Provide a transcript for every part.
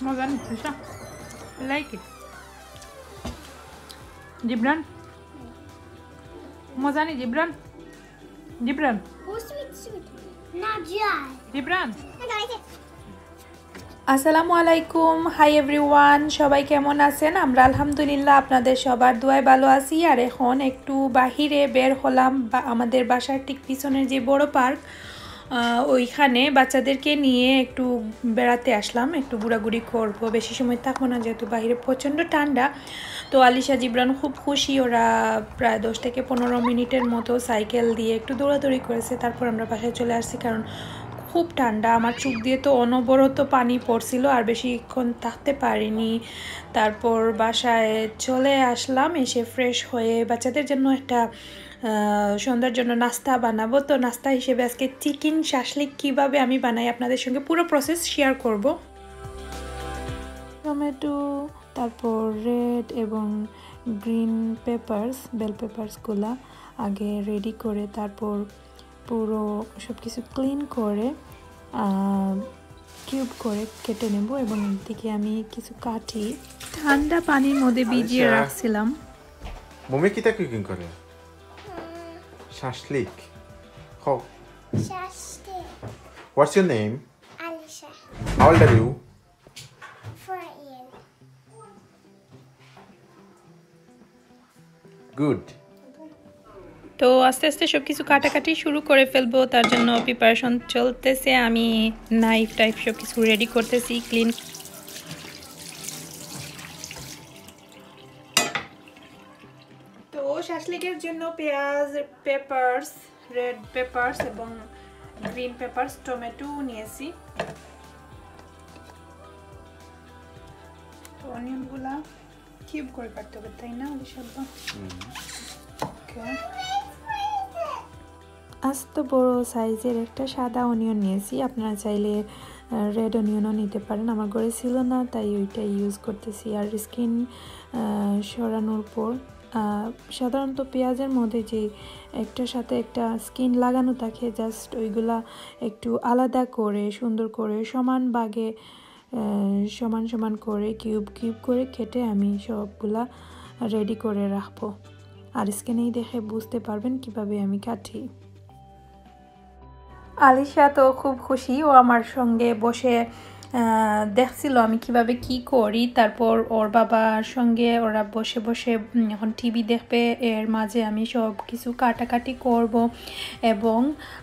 মজা নিচ্ছে like it Jibran মজা নি জিব্রান জিব্রান জিব্রান আসসালামু আলাইকুম হাই এভরিওয়ান সবাই কেমন আছেন আমরা আলহামদুলিল্লাহ আপনাদের সবার দোয়ায় ভালো আছি আর এখন একটু বাহিরে বের হলাম আমাদের বাসার ঠিক পিছনের যে বড় পার্ক ওইখানে বাচ্চাদেরকে নিয়ে একটু বেড়াতে আসলাম একটু ঘোরাঘুরি করবো বেশি সময় থাকবো না যেহেতু বাইরে প্রচণ্ড ঠান্ডা তো আলিশা জিব্রান খুব খুশি ওরা প্রায় 10 থেকে 15 মিনিটের মতো সাইকেল দিয়ে একটু দৌড়াদৌড়ি করেছে তারপর আমরা বাসায় চলে আসছি কারণ খুব ঠান্ডা আমার চোখ দিয়ে তো অনবরত পানি পড়ছিল আর বেশিক্ষণ থাকতে পারিনি তারপর বাসায় চলে আসলাম এসে ফ্রেশ হয়ে বাচ্চাদের জন্য একটা সন্ধ্যার জন্য নাস্তা বানাবো তো নাস্তা হিসেবে আজকে চিকেন শাশলিক কিভাবে আমি বানাই আপনাদের সঙ্গে পুরো প্রসেস শেয়ার করব টমেটো তারপর রেড এবং গ্রিন পেপারস বেল পেপারসগুলো আগে রেডি করে তারপর পুরো সব কিছু ক্লিন করে কিউব করে কেটে নেব এবং এদিকে আমি কিছু কাটি ঠান্ডা পানির মধ্যে ভিজিয়ে রাখছিলাম মমি কিটা কুকিং করে Shashlik. How? Shashlik. What's your name? Alisha. How old are you? 4 years. Good. তো আস্তে আস্তে সব কিছু কাটাকাটি শুরু করে ফেলবো তার জন্য প্রিপারেশন চলতেছে আমি নাইফ টাইপ সব কিছু রেডি করতেছি ক্লিন তো শাশলিকের জন্য পেঁয়াজ পেপারস রেড পেপারস এবং গ্রিন পেপারস টমেটো নিয়েছি তো অনিয়নগুলা কিউব করে কাটতে হবে তাই না আলিশাব্বা ওকে আস্ত বড় সাইজের একটা সাদা অনিয়ন নিয়েছি আপনারা চাইলে রেড অনিয়নও নিতে পারেন আমার ঘরে ছিল না তাই ওইটা ইউজ করতেছি আর স্কিন সরানোর পর সাধারণত পেঁয়াজের মধ্যে যে একটার সাথে একটা স্কিন লাগানো থাকে জাস্ট ওইগুলা একটু আলাদা করে সুন্দর করে সমান ভাগে সমান সমান করে কিউব কিউব করে কেটে আমি সবগুলা রেডি করে রাখবো আর স্কিনেই দেখে বুঝতে পারবেন কিভাবে আমি কাটি আলিশা তো খুব খুশি ও আমার সঙ্গে বসে দেখছিল আমি কিভাবে কি করি তারপর ওর বাবার সঙ্গে ওরা বসে বসে এখন টিভি দেখবে এর মাঝে আমি সব কিছু কাটাকাটি করব এবং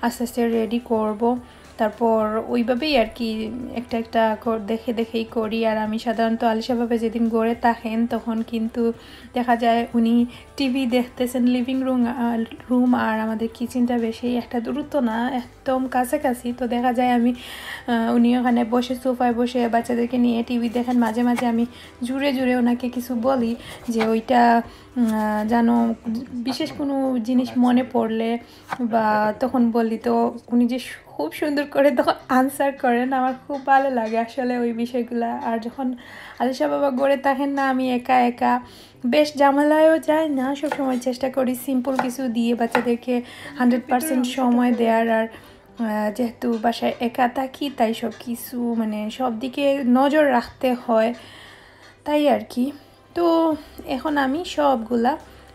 আস্তে আস্তে রেডি করব তারপর ওইভাবেই আর কি একটা একটা দেখে দেখেই করি আর আমি সাধারণত আলিশাভাবে যেদিন গড়ে থাকেন তখন কিন্তু দেখা যায় উনি টিভি দেখতেছেন লিভিং রুম আর আমাদের কিচেনটা বেশি একটা দূরত্ব না একদম কাছাকাছি তো দেখা যায় আমি উনি ওখানে বসে সোফায় বসে বাচ্চাদেরকে নিয়ে টিভি দেখেন মাঝে মাঝে আমি জুড়ে জুড়ে ওনাকে কিছু বলি যে ওইটা যেন বিশেষ কোনো জিনিস মনে পড়লে বা তখন বলি তো উনি যে খুব সুন্দর করে তখন আনসার করেন আমার খুব ভালো লাগে আসলে ওই বিষয়গুলো আর যখন আলিশা বাবা গড়ে থাকেন না আমি একা একা বেশ ঝামেলায়ও যায় না সবসময় চেষ্টা করি সিম্পল কিছু দিয়ে বাচ্চাদেরকে 100% সময় দেওয়ার আর যেহেতু বাসায় একা থাকি তাই সব কিছু মানে সব দিকে নজর রাখতে হয় তাই আর কি তো এখন আমি সবগুলা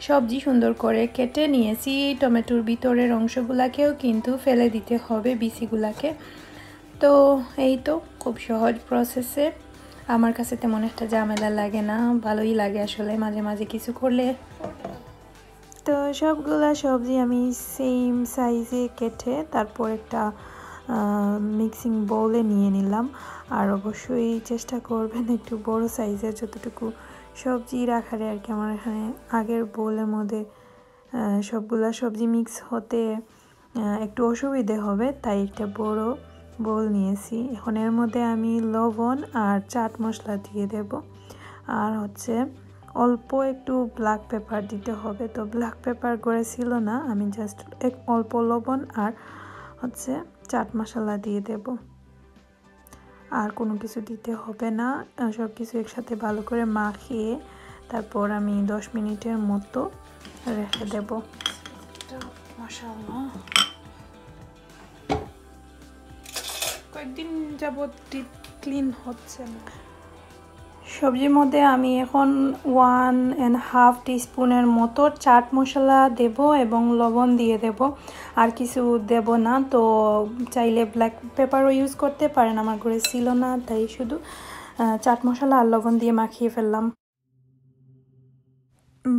সবজি সুন্দর করে কেটে নিয়েছি টমেটোর ভিতরের অংশগুলাকেও কিন্তু ফেলে দিতে হবে বিচিগুলাকে তো এই তো খুব সহজ প্রসেসে আমার কাছে তেমন একটা ঝামেলা লাগে না ভালোই লাগে আসলে মাঝে মাঝে কিছু করলে তো সবগুলা সবজি আমি সেম সাইজে কেটে তারপর একটা মিক্সিং বোলে নিয়ে নিলাম আর অবশ্যই চেষ্টা করবেন একটু বড় সাইজের যতটুকু সবজি রাখারে আর কি আমার এখানে আগের বোলের মধ্যে সবগুলা সবজি মিক্স হতে একটু অসুবিধে হবে তাই একটা বড় বোল নিয়েছি এখন এর মধ্যে আমি লবণ আর চাট মশলা দিয়ে দেব আর হচ্ছে অল্প একটু ব্ল্যাক পেপার দিতে হবে। তো ব্ল্যাক পেপার করে ছিল না, আমি জাস্ট অল্প লবণ আর হচ্ছে চাট মশলা দিয়ে দেব, আর কোনো কিছু দিতে হবে না। সব কিছু একসাথে ভালো করে মাখিয়ে তারপর আমি 10 মিনিটের মতো রেখে দেব। মাশাআল্লাহ কয়েকদিন যাবত ডিপ ক্লিন হচ্ছে না। সবজির মধ্যে আমি এখন 1.5 টিস্পুনের মতো চাট মশলা দেব এবং লবণ দিয়ে দেব, আর কিছু দেব না। তো চাইলে ব্ল্যাক পেপারও ইউজ করতে পারেন, আমার ঘরে ছিল না তাই শুধু চাট মশলা আর লবণ দিয়ে মাখিয়ে ফেললাম।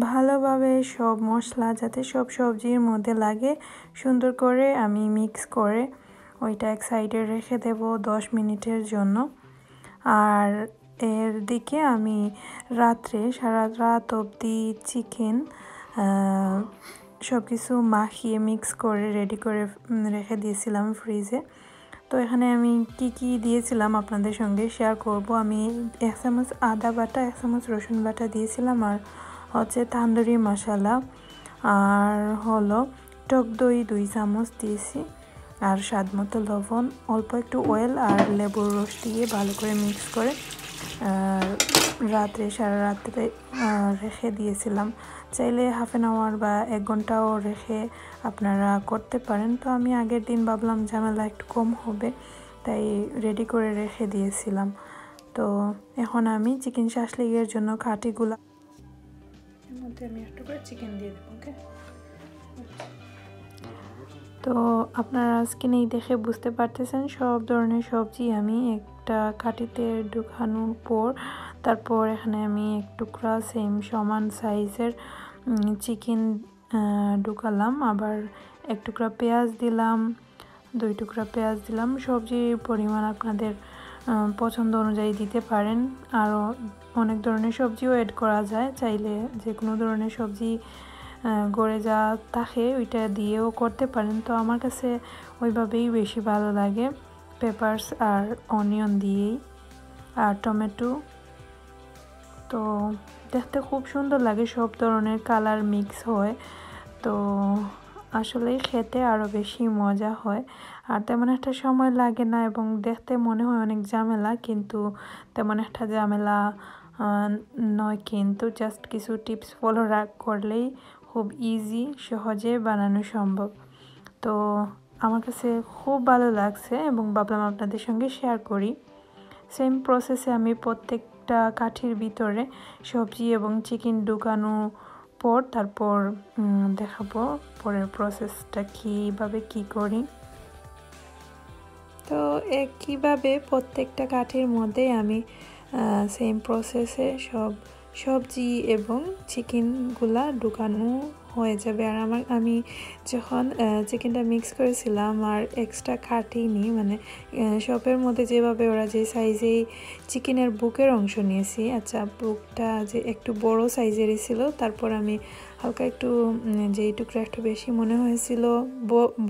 ভালোভাবে সব মশলা যাতে সব সবজির মধ্যে লাগে সুন্দর করে আমি মিক্স করে ওইটা এক সাইডে রেখে দেব 10 মিনিটের জন্য। আর এর দিকে আমি রাত্রে সারা রাত অবধি চিকেন সব কিছু মাখিয়ে মিক্স করে রেডি করে রেখে দিয়েছিলাম ফ্রিজে। তো এখানে আমি কি দিয়েছিলাম আপনাদের সঙ্গে শেয়ার করব। আমি 1 চামচ আদা বাটা, 1 চামচ রসুন বাটা দিয়েছিলাম, আর হচ্ছে তান্দুরি মশলা, আর হলো টক দই 2 চামচ দিয়েছি, আর স্বাদ মতো লবণ, অল্প একটু অয়েল আর লেবুর রস দিয়ে ভালো করে মিক্স করে সারা রাত্রে রেখে দিয়েছিলাম। চাইলে হাফ অ্যান আওয়ার বা 1 ঘন্টাও রেখে আপনারা করতে পারেন। তো আমি আগের দিন ভাবলাম ঝামেলা একটু কম হবে তাই রেডি করে রেখে দিয়েছিলাম। তো এখন আমি চিকেন শাসলিকের জন্য কাঠিগুলা এর মধ্যে আমি একটু করে চিকেন দিয়ে দেবো। ওকে, তো আপনারা স্ক্রিনেই দেখে বুঝতে পারতেছেন সব ধরনের সবজি আমি একটা কাঠিতে ঢুকানোর পর তারপর এখানে আমি এক টুকরা সেম সমান সাইজের চিকেন ঢুকালাম, আবার 1 টুকরা পেঁয়াজ দিলাম, 2 টুকরা পেঁয়াজ দিলাম। সবজির পরিমাণ আপনাদের পছন্দ অনুযায়ী দিতে পারেন, আরও অনেক ধরনের সবজিও অ্যাড করা যায়, চাইলে যে কোনো ধরনের সবজি গড়ে যা থাকে ওইটা দিয়েও করতে পারেন। তো আমার কাছে ওইভাবেই বেশি ভালো লাগে, পেপারস আর অনিয়ন দিয়েই, আর টমেটো। তো দেখতে খুব সুন্দর লাগে, সব ধরনের কালার মিক্স হয়, তো আসলেই খেতে আরও বেশি মজা হয়। আর তেমন একটা সময় লাগে না এবং দেখতে মনে হয় অনেক ঝামেলা, কিন্তু তেমন একটা ঝামেলা নয়, কিন্তু জাস্ট কিছু টিপস ফলো করলেই খুব ইজি সহজে বানানো সম্ভব। তো আমার কাছে খুব ভালো লাগছে এবং ভাবলাম আপনাদের সঙ্গে শেয়ার করি। সেম প্রসেসে আমি প্রত্যেকটা কাঠির ভিতরে সবজি এবং চিকেন ঢুকানো পর তারপর দেখাবো পরের প্রসেসটা কীভাবে কি করি। তো একইভাবে প্রত্যেকটা কাঠির মধ্যে আমি সেম প্রসেসে সব সবজি এবং চিকেনগুলা ঢুকানো হয়ে যাবে। আর আমি যখন চিকেনটা মিক্স করেছিলাম আর এক্সট্রা কাটিনি, মানে শপের মধ্যে যেভাবে ওরা যে সাইজেই চিকেনের বুকের অংশ নিয়েছি, আচ্ছা বুকটা যে একটু বড় সাইজেরই ছিল, তারপর আমি হালকা একটু যে টুকরা একটু বেশি মনে হয়েছিল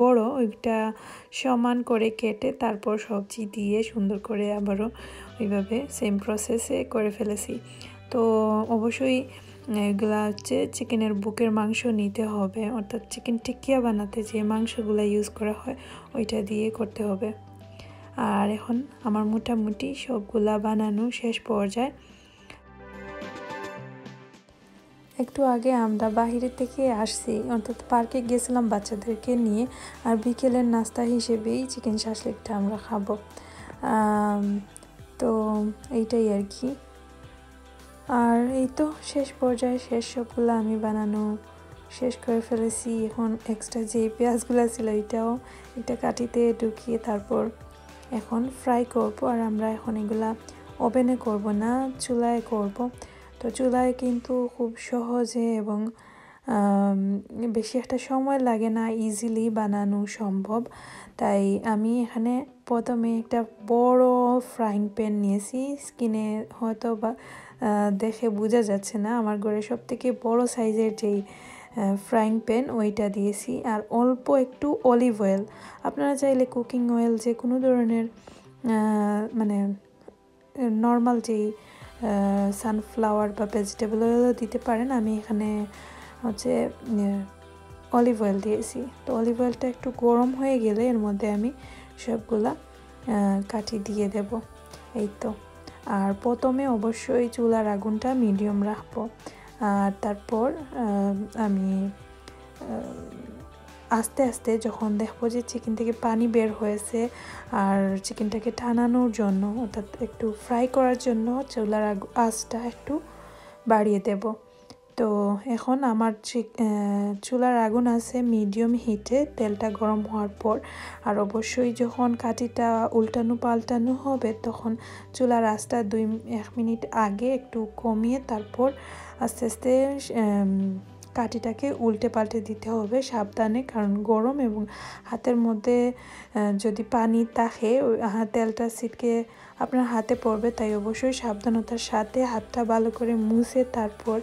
বড়, ওইটা সমান করে কেটে তারপর সবজি দিয়ে সুন্দর করে আবারও ওইভাবে সেম প্রসেসে করে ফেলেছি। তো অবশ্যই এগুলা হচ্ছে চিকেনের বুকের মাংস নিতে হবে, অর্থাৎ চিকেন টিক্কিয়া বানাতে যে মাংসগুলো ইউজ করা হয় ওইটা দিয়ে করতে হবে। আর এখন আমার মোটামুটি সবগুলা বানানো শেষ পর্যায়ে। একটু আগে আমরা বাহিরে থেকে আসছি, অর্থাৎ পার্কে গেছিলাম বাচ্চাদেরকে নিয়ে, আর বিকেলের নাস্তা হিসেবেই চিকেন শাসলিকটা আমরা খাবো। তো এইটাই আর কি। আর এই তো শেষ পর্যায়ে শেষ সবগুলো আমি বানানো শেষ করে ফেলেছি। এখন এক্সট্রা যে পেঁয়াজগুলো ছিল এটাও একটা কাঠিতে ঢুকিয়ে তারপর এখন ফ্রাই করব। আর আমরা এখন এগুলা ওভেনে করব না, চুলায় করব। তো চুলায় কিন্তু খুব সহজে এবং বেশি একটা সময় লাগে না, ইজিলি বানানো সম্ভব। তাই আমি এখানে প্রথমে একটা বড় ফ্রাইং প্যান নিয়েছি, স্কিনে হয়তো বা দেখে বোঝা যাচ্ছে না, আমার ঘরে সবথেকে বড় সাইজের যেই ফ্রাইং প্যান ওইটা দিয়েছি, আর অল্প একটু অলিভ অয়েল, আপনারা চাইলে কুকিং অয়েল যে কোনো ধরনের মানে নর্মাল যেই সানফ্লাওয়ার বা ভেজিটেবল অয়েলও দিতে পারেন। আমি এখানে হচ্ছে অলিভ অয়েল দিয়েছি। তো অলিভ অয়েলটা একটু গরম হয়ে গেলে এর মধ্যে আমি সবগুলা কাঠি দিয়ে দেব। এই তো। আর প্রথমে অবশ্যই চুলার আগুনটা মিডিয়াম রাখবো। আর তারপর আমি আস্তে আস্তে যখন দেখবো যে চিকেন থেকে পানি বের হয়েছে আর চিকেনটাকে টানানোর জন্য অর্থাৎ একটু ফ্রাই করার জন্য চুলার আঁচটা একটু বাড়িয়ে দেব। তো এখন আমার চুলার আগুন আছে মিডিয়াম হিটে তেলটা গরম হওয়ার পর। আর অবশ্যই যখন কাঠিটা উল্টানো পাল্টানো হবে তখন চুলার আঁচটা 1 মিনিট আগে একটু কমিয়ে তারপর আস্তে আস্তে কাঠিটাকে উল্টে পাল্টে দিতে হবে সাবধানে, কারণ গরম এবং হাতের মধ্যে যদি পানি থাকে তেলটা ছিটকে আপনার হাতে পড়বে। তাই অবশ্যই সাবধানতার সাথে হাতটা ভালো করে মুছে তারপর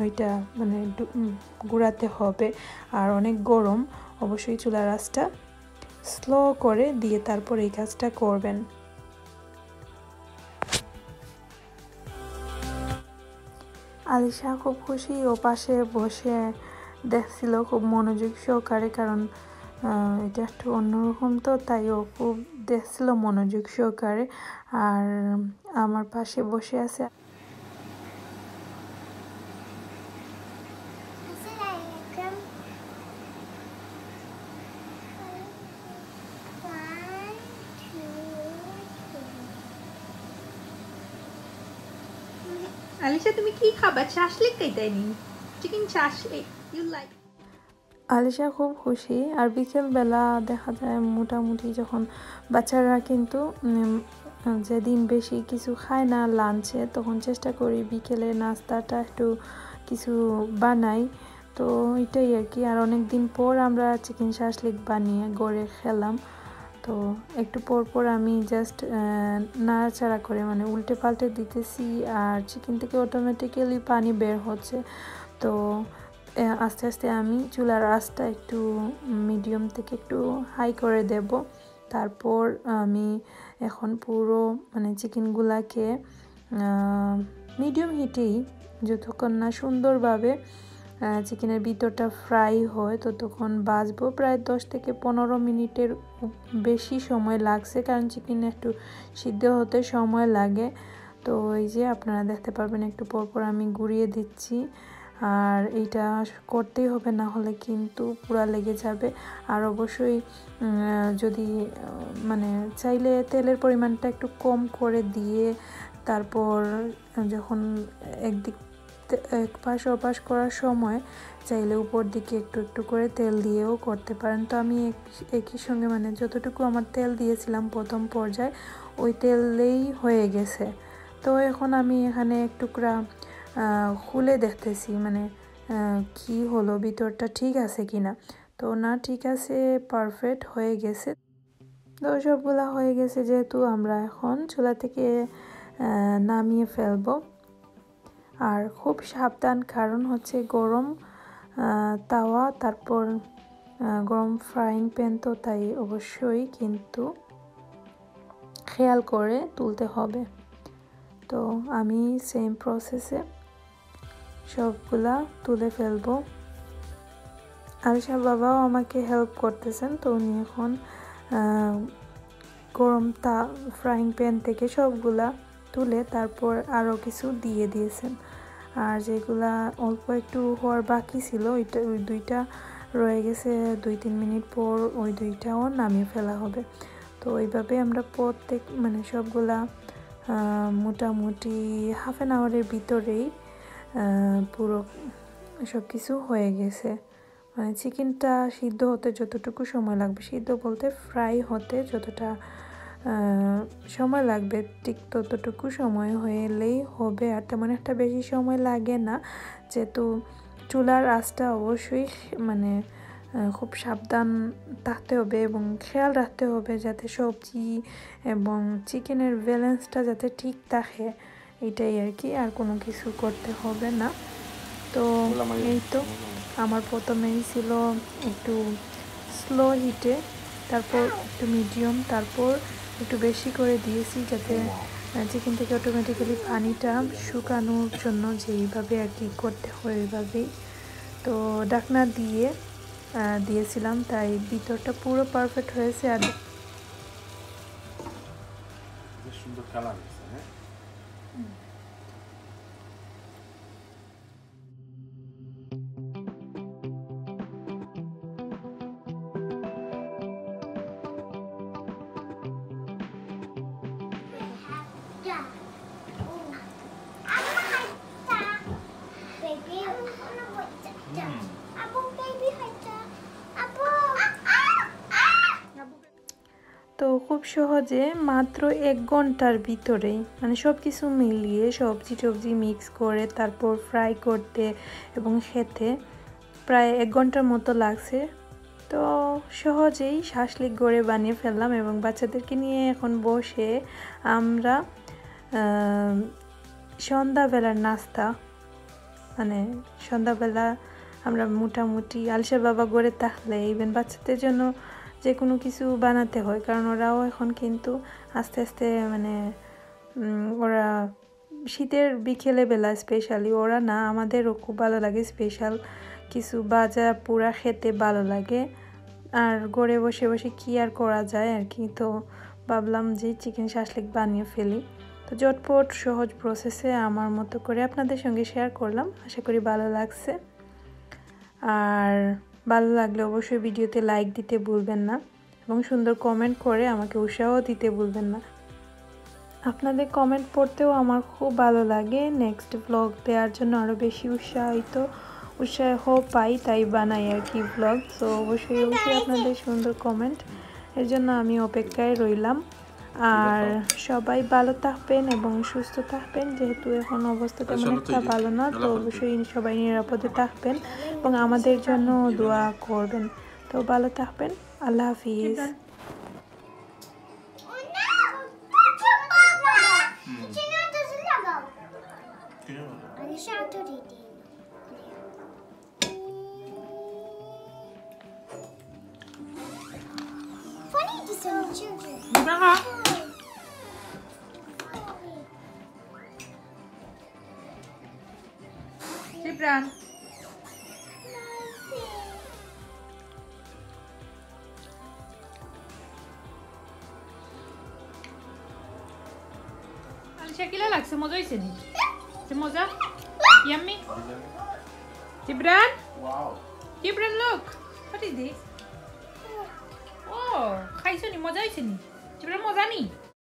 ওইটা মানে গুঁড়াতে হবে। আর অনেক গরম, অবশ্যই চুলার আঁচটা স্লো করে দিয়ে তারপর এই কাজটা করবেন। আলিশা খুব খুশি, ও পাশে বসে দেখছিল খুব মনোযোগ সহকারে, কারণ এটা একটু অন্যরকম তো, তাই ও খুব দেখছিল মনোযোগ সহকারে। আর আমার পাশে বসে আছে। আলিশা তুমি কি খাবা? চাশলিক খাইতাইনি, চিকেন চাশলিক ইউ লাইক। আলিশা খুব খুশি। আর বিকেলবেলা দেখা যায় মোটামুটি যখন বাচ্চারা কিন্তু যেদিন বেশি কিছু খায় না লাঞ্চে, তখন চেষ্টা করি বিকেলে নাস্তাটা একটু কিছু বানাই। তো এটাই আর কি। আর অনেক দিন পর আমরা চিকেন শাসলিক বানিয়ে গড়ে খেলাম। তো একটু পর পর আমি জাস্ট নাড়াচাড়া করে মানে উল্টে পাল্টে দিতেছি, আর চিকেন থেকে অটোমেটিক্যালি পানি বের হচ্ছে। তো আস্তে আস্তে আমি চুলার আঁচটা একটু মিডিয়াম থেকে একটু হাই করে দেব। তারপর আমি এখন পুরো মানে চিকেনগুলাকে মিডিয়াম হিটেই যতক্ষণ না সুন্দরভাবে চিকেনের ভিতরটা ফ্রাই হয় ততক্ষণ ভাজবো। প্রায় 10 থেকে 15 মিনিটের বেশি সময় লাগছে, কারণ চিকেন একটু সিদ্ধ হতে সময় লাগে। তো এই যে আপনারা দেখতে পারবেন একটু পরপর আমি গুঁড়িয়ে দিচ্ছি। আর এইটা করতেই হবে, না হলে কিন্তু পুরা লেগে যাবে। আর অবশ্যই যদি মানে চাইলে তেলের পরিমাণটা একটু কম করে দিয়ে তারপর যখন এক পাশ ওপাশ করার সময় চাইলে উপর দিকে একটু একটু করে তেল দিয়েও করতে পারেন। তো আমি একই সঙ্গে মানে যতটুকু আমার তেল দিয়েছিলাম প্রথম পর্যায়ে ওই তেলেই হয়ে গেছে। তো এখন আমি এখানে এক টুকরা খুলে দেখতেছি মানে কি হলো, ভিতরটা ঠিক আছে কিনা। তো না, ঠিক আছে, পারফেক্ট হয়ে গেছে। তো সবগুলা হয়ে গেছে যেহেতু আমরা এখন চুলা থেকে নামিয়ে ফেলবো। আর খুব সাবধান, কারণ হচ্ছে গরম তাওয়া, তারপর গরম ফ্রাইং প্যান, তো তাই অবশ্যই কিন্তু খেয়াল করে তুলতে হবে। তো আমি সেম প্রসেসে সবগুলা তুলে ফেলবো। আলিশার বাবাও আমাকে হেল্প করতেছেন। তো উনি এখন গরম ফ্রাইং প্যান থেকে সবগুলা তুলে তারপর আরও কিছু দিয়ে দিয়েছেন। আর যেগুলা অল্প একটু হওয়ার বাকি ছিল ওই দুইটা রয়ে গেছে, 2-3 মিনিট পর ওই দুইটাও নামিয়ে ফেলা হবে। তো এইভাবে আমরা প্রত্যেক মানে সবগুলা মোটামুটি হাফ অ্যান আওয়ারের ভিতরেই পুরো সব কিছু হয়ে গেছে। মানে চিকেনটা সিদ্ধ হতে যতটুকু সময় লাগবে, সিদ্ধ বলতে ফ্রাই হতে যতটা সময় লাগবে ঠিক ততটুকু সময় হলেই হবে। আর তেমন একটা বেশি সময় লাগে না, যেহেতু চুলার আঁচটা অবশ্যই মানে খুব সাবধান থাকতে হবে এবং খেয়াল রাখতে হবে যাতে সবজি এবং চিকেনের ব্যালেন্সটা যাতে ঠিক থাকে, এটাই আর কি। আর কোনো কিছু করতে হবে না। তো এই তো আমার প্রথমেই ছিল একটু স্লো হিটে, তারপর একটু মিডিয়াম, তারপর একটু বেশি করে দিয়েছি যাতে চিকেন থেকে অটোমেটিক্যালি পানিটা শুকানোর জন্য যেইভাবে আর কি করতে হয় ওইভাবেই। তো ঢাকনা দিয়ে দিয়েছিলাম, তাই ভিতরটা পুরো পারফেক্ট হয়েছে। আর সুন্দর কালার আছে, হ্যাঁ। Yeah. Baby, Abu baby hatta. Abu. তো খুব সহজে মাত্র 1 ঘন্টার ভিতরেই মানে সব কিছু মিলিয়ে সবজি টবজি মিক্স করে তারপর ফ্রাই করতে এবং খেতে প্রায় 1 ঘন্টার মতো লাগছে। তো সহজেই শাসলিক গড়ে বানিয়ে ফেললাম এবং বাচ্চাদেরকে নিয়ে এখন বসে আমরা সন্ধ্যাবেলার নাস্তা মানে সন্ধ্যাবেলা আমরা মোটামুটি আলিশার বাবা গড়ে থাকলে ইভেন বাচ্চাদের জন্য যে কোনো কিছু বানাতে হয়, কারণ ওরাও এখন কিন্তু আস্তে আস্তে মানে ওরা শীতের বিকেলে বেলা স্পেশালি ওরা না আমাদেরও খুব ভালো লাগে স্পেশাল কিছু ভাজা পোড়া খেতে ভালো লাগে। আর ঘরে বসে বসে কী আর করা যায় আর কি, তো ভাবলাম যে চিকেন শাসলিক বানিয়ে ফেলি। তো ঝটপট সহজ প্রসেসে আমার মতো করে আপনাদের সঙ্গে শেয়ার করলাম, আশা করি ভালো লাগছে। আর ভালো লাগলে অবশ্যই ভিডিওতে লাইক দিতে ভুলবেন না এবং সুন্দর কমেন্ট করে আমাকে উৎসাহ দিতে ভুলবেন না। আপনাদের কমেন্ট পড়তেও আমার খুব ভালো লাগে, নেক্সট ব্লগ দেওয়ার জন্য আরও বেশি উৎসাহ পাই, তাই বানাই আর কি ব্লগ। তো অবশ্যই আপনাদের সুন্দর কমেন্ট এর জন্য আমি অপেক্ষায় রইলাম। আর সবাই ভালো থাকবেন এবং সুস্থ থাকবেন, যেহেতু এখন অবস্থা তেমন একটা ভালো না, তো অবশ্যই সবাই নিরাপদে থাকবেন এবং আমাদের জন্য দোয়া করবেন। তো ভালো থাকবেন, আল্লাহ হাফিজ। Funny to some children. Gibran. Alisha, ¿qué le লাগছে? মজা হইছে নি? যে মজা? Yummy? Gibran? Wow. Gibran, look. What is this? Oh, খাইছো নি? মজা হইছে নি? Gibran, মজা নি?